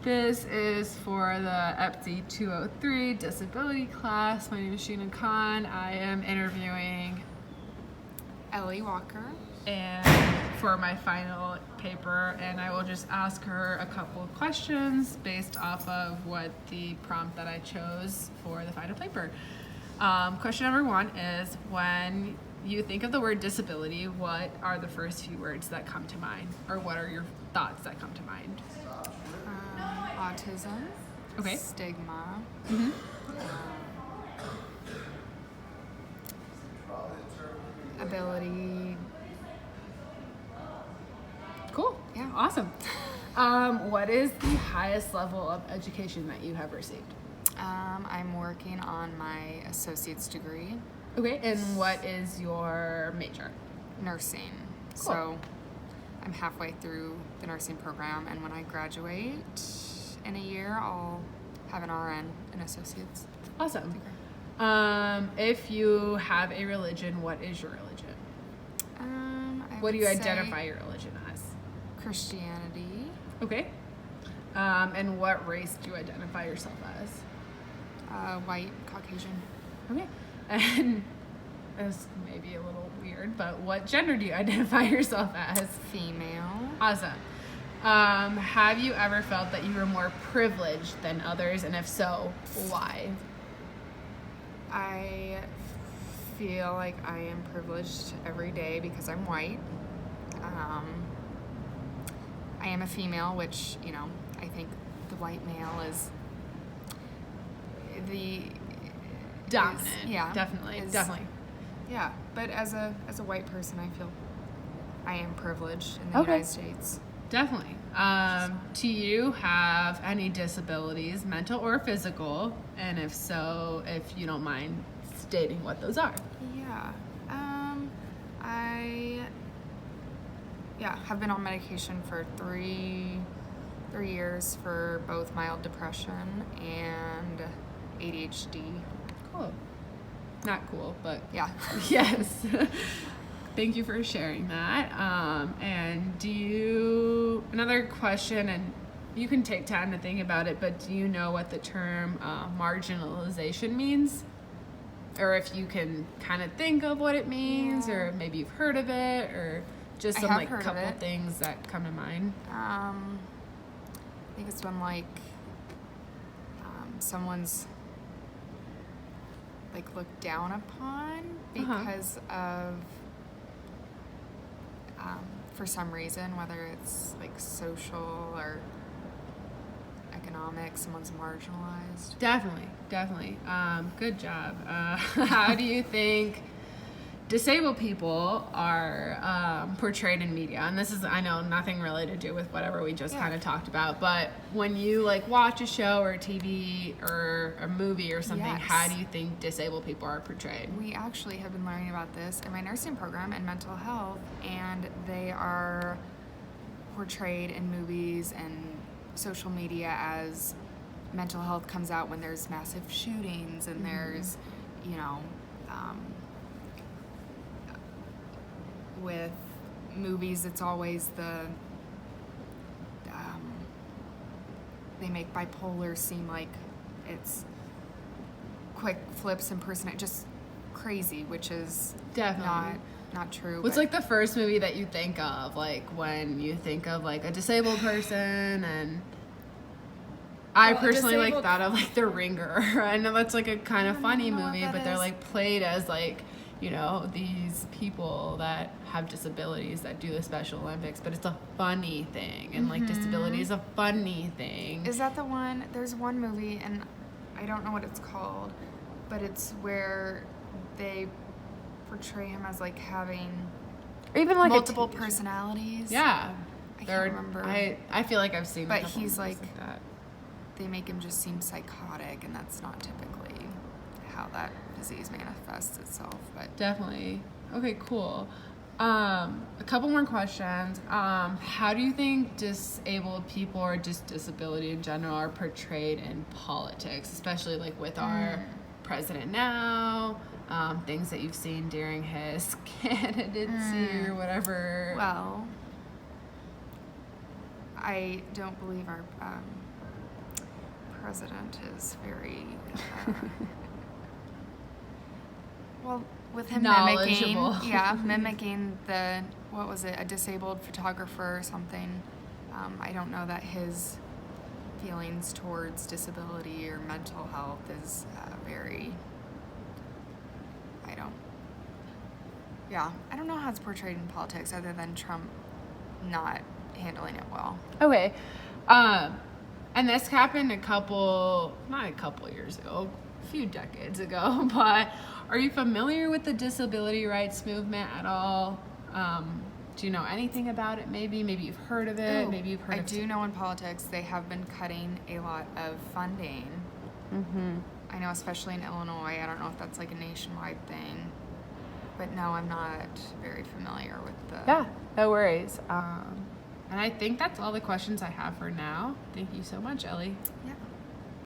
This is for the EPSY 203 disability class. My name is Sheena Khan. I am interviewing Ellie Walker. and for my final paper, and I will just ask her a couple of questions based off of what the prompt that I chose for the final paper. Question number 1 is, when you think of the word disability, what are the first few words that come to mind, or what are your thoughts that come to mind? Autism. Okay. Stigma. Ability. Cool. Yeah. Awesome. What is the highest level of education that you have received? I'm working on my associate's degree, Okay. And what is your major? nursing. Cool. So I'm halfway through the nursing program, and when I graduate in a year, I'll have an RN, an associate's Awesome. degree. If you have a religion, what is your religion? What do you identify your religion as? Christianity. Okay. And what race do you identify yourself as? White, Caucasian. Okay. And this may be a little weird, but what gender do you identify yourself as? Female. Awesome. Have you ever felt that you were more privileged than others, and if so, why? I feel like I am privileged every day because I'm white. I am a female, which, I think the white male is the Dominant. yeah, Definitely. is- Definitely. Yeah, but as a white person, I feel I am privileged in the Okay. United States. Definitely. Do you have any disabilities, mental or physical? And if so, if you don't mind stating what those are. Yeah. I have been on medication for three years for both mild depression and ADHD. Cool. Not cool, but Yeah. yes. Thank you for sharing that. And another question, and you can take time to think about it, but do you know what the term marginalization means? Or if you can kind of think of what it means, Yeah. or maybe you've heard of it, or just I some have like heard of couple it. things that come to mind. I think it's when someone's looked down upon because of for some reason, whether it's social or economic, someone's marginalized. Definitely. Good job. How do you think disabled people are portrayed in media? And this is, I know, nothing really to do with whatever we just kind of talked about, but when you watch a show or TV or a movie or something, Yes. how do you think disabled people are portrayed? We actually have been learning about this in my nursing program in mental health, and they are portrayed in movies and social media as mental health comes out when there's massive shootings and there's, with movies, it's always they make bipolar seem like it's quick flips and just crazy, which is Definitely. not true. What's but the first movie that you think of, when you think of a disabled person? And I Well, a personally disabled- thought of The Ringer. I know that's a kind of funny know what movie, that but they're is. played as these people that have disabilities that do the Special Olympics, but it's a funny thing, and disability is a funny thing. Is that the one? There's one movie, and I don't know what it's called, but it's where they portray him as having Or even a multiple TV show. personalities. Yeah. I can't remember. I feel like I've seen But a couple he's movies that. They make him just seem psychotic, and that's not typically how that disease manifests itself. But Definitely. Okay, cool. A couple more questions. How do you think disabled people or just disability in general are portrayed in politics, especially with our president now, things that you've seen during his candidacy or whatever? well, I don't believe our president is very, well, with him mimicking, knowledgeable. mimicking what was it, a disabled photographer or something. I don't know that his feelings towards disability or mental health is I don't know how it's portrayed in politics other than Trump not handling it well. Okay. And this happened not a couple years ago, a few decades ago, but are you familiar with the disability rights movement at all? Do you know anything about it maybe? Maybe you've heard of it? Maybe you've heard I do know in politics they have been cutting a lot of funding. Mm-hmm. I know especially in Illinois. I don't know if that's like a nationwide thing. But no, I'm not very familiar with the... Yeah, no worries. And I think that's all the questions I have for now. Thank you so much, Ellie. Yeah.